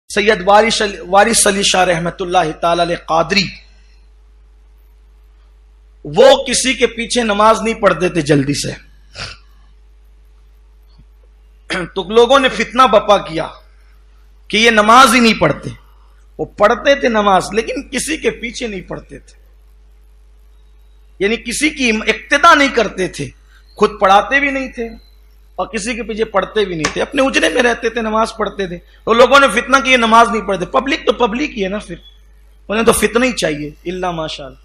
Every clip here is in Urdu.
سید وارث علی شاہ رحمت اللہ تعالی علیہ قادری، وہ کسی کے پیچھے نماز نہیں پڑھتے تھے جلدی سے. تو لوگوں نے فتنہ بپا کیا کہ یہ نماز ہی نہیں پڑھتے. وہ پڑھتے تھے نماز لیکن کسی کے پیچھے نہیں پڑھتے تھے، یعنی کسی کی اقتدا نہیں کرتے تھے، خود پڑھاتے بھی نہیں تھے اور کسی کے پیچھے پڑھتے بھی نہیں تھے، اپنے اجرے میں رہتے تھے، نماز پڑھتے تھے. تو لوگوں نے فتنہ کیا نماز نہیں پڑھتے. پبلک تو پبلک ہی ہے نا، پھر انہیں تو فتنہ ہی چاہیے الا ماشاء اللہ.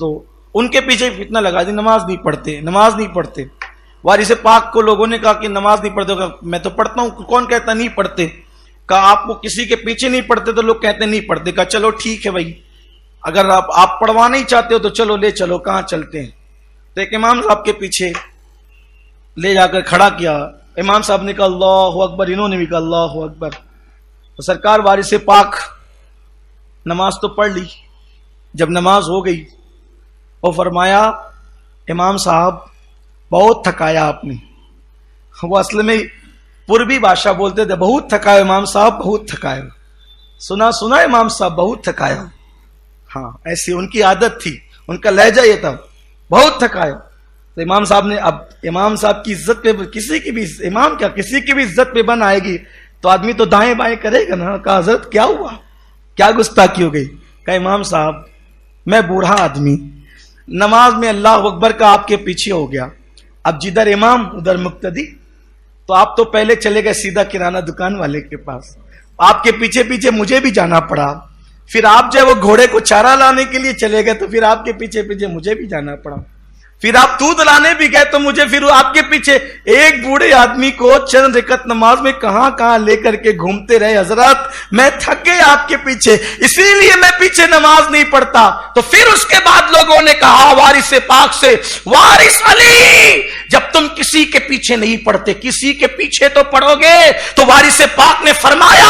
تو ان کے پیچھے فتنہ لگا دی، نماز نہیں پڑھتے، نماز نہیں پڑھتے. وارث پاک کو لوگوں نے کہا کہ نماز نہیں پڑھتے. میں تو پڑھتا ہوں. کون کہتا نہیں پڑھتے؟ کہا آپ کو کسی کے پیچھے نہیں پڑھتے تو لوگ کہتے نہیں پڑھتے. کہا چلو ٹھیک ہے بھائی، اگر آپ پڑھوانا ہی چاہتے ہو تو چلو لے چلو، کہاں چلتے ہیں. تو ایک امام صاحب کے پیچھے لے جا کر کھڑا کیا. امام صاحب نے کہا اللہ اکبر، انہوں نے بھی کہا اللہ اکبر. تو سرکار وارث پاک نماز تو پڑھ لی. جب نماز ہو گئی وہ فرمایا امام صاحب بہت تھکایا آپ نے. وہ اصل میں پوربی بادشاہ بولتے تھے بہت تھکایا امام صاحب، بہت تھکایا. سنا امام صاحب بہت تھکایا. ہاں ایسی ان کی عادت تھی، ان کا لہجہ یہ تھا بہت تھکایا. تو امام صاحب نے، اب امام صاحب کی عزت پہ کسی کی بھی، امام کیا کسی کی بھی عزت پہ بن آئے گی تو آدمی تو دائیں بائیں کرے گا نا. کہا حضرت کیا ہوا، کیا گستاخی ہو گئی؟ کہا امام صاحب میں بوڑھا آدمی، نماز میں اللہ اکبر کا آپ کے پیچھے ہو گیا. اب جدھر امام ادھر مقتدی، تو آپ تو پہلے چلے گئے سیدھا کرانہ دکان والے کے پاس، آپ کے پیچھے پیچھے مجھے بھی جانا پڑا. پھر آپ جو وہ گھوڑے کو چارہ لانے کے لیے چلے گئے تو پھر آپ کے پیچھے پیچھے مجھے بھی جانا پڑا. پھر آپ دودھ لانے بھی گئے تو مجھے پھر آپ کے پیچھے. ایک بوڑھے آدمی کو چند رکعت نماز میں کہاں کہاں لے کر کے گھومتے رہے. حضرت میں تھک گئے آپ کے پیچھے، اسی لیے میں پیچھے نماز نہیں پڑھتا. تو پھر اس کے بعد لوگوں نے کہا وارث پاک سے، وارث علی جب تم کسی کے پیچھے نہیں پڑھتے کسی کے پیچھے تو پڑھو گے. تو وارث پاک نے فرمایا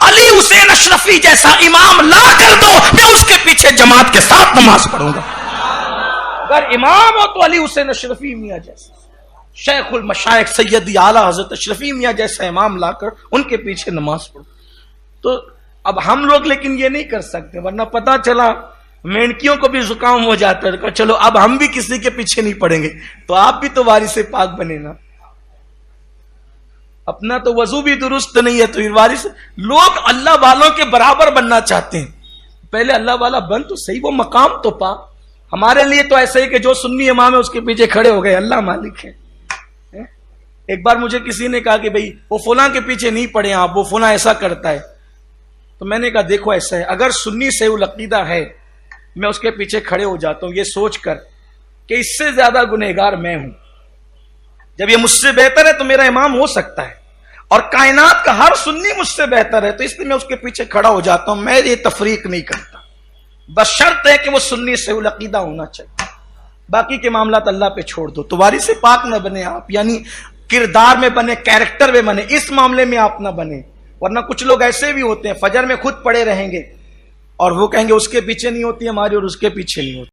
علی حسین اشرفی جیسا امام لا کر دو، میں اس کے پیچھے جماعت کے ساتھ نماز پڑھوں گا. اگر امام ہو تو علی حسین اشرفی میاں جیسا، شیخ المشائخ سیدی اعلیٰ حضرت اشرفی میاں جیسا امام لا کر ان کے پیچھے نماز پڑھو. تو اب ہم لوگ لیکن یہ نہیں کر سکتے، ورنہ پتا چلا مینکیوں کو بھی زکام ہو جاتا ہے. چلو اب ہم بھی کسی کے پیچھے نہیں پڑیں گے تو آپ بھی تو وارث پاک بنے نا. اپنا تو وضو بھی درست نہیں ہے تو وارث. لوگ اللہ والوں کے برابر بننا چاہتے ہیں، پہلے اللہ والا بن تو صحیح، وہ مقام تو پا. ہمارے لیے تو ایسا ہی کہ جو سنی امام ہے اس کے پیچھے کھڑے ہو گئے، اللہ مالک ہے. ایک بار مجھے کسی نے کہا کہ بھئی وہ فلاں کے پیچھے نہیں پڑے آپ، وہ فلاں ایسا کرتا ہے. تو میں نے کہا دیکھو ایسا ہے، اگر سنی سے العقیدہ ہے میں اس کے پیچھے کھڑے ہو جاتا ہوں یہ سوچ کر کہ اس سے زیادہ گنہگار میں ہوں. جب یہ مجھ سے بہتر ہے تو میرا امام ہو سکتا ہے، اور کائنات کا ہر سنی مجھ سے بہتر ہے، تو اس لیے میں اس کے پیچھے کھڑا ہو جاتا ہوں. میں یہ تفریق نہیں کرتا، بس شرط ہے کہ وہ سنی سے العقیدہ ہونا چاہیے. باقی کے معاملات اللہ پہ چھوڑ دو. تو وارث پاک نہ بنے آپ، یعنی کردار میں بنے، کیریکٹر میں بنے، اس معاملے میں آپ نہ بنے. ورنہ کچھ لوگ ایسے بھی ہوتے ہیں فجر میں خود پڑے رہیں گے اور وہ کہیں گے اس کے پیچھے نہیں ہوتی ہماری اور اس کے پیچھے نہیں ہوتی.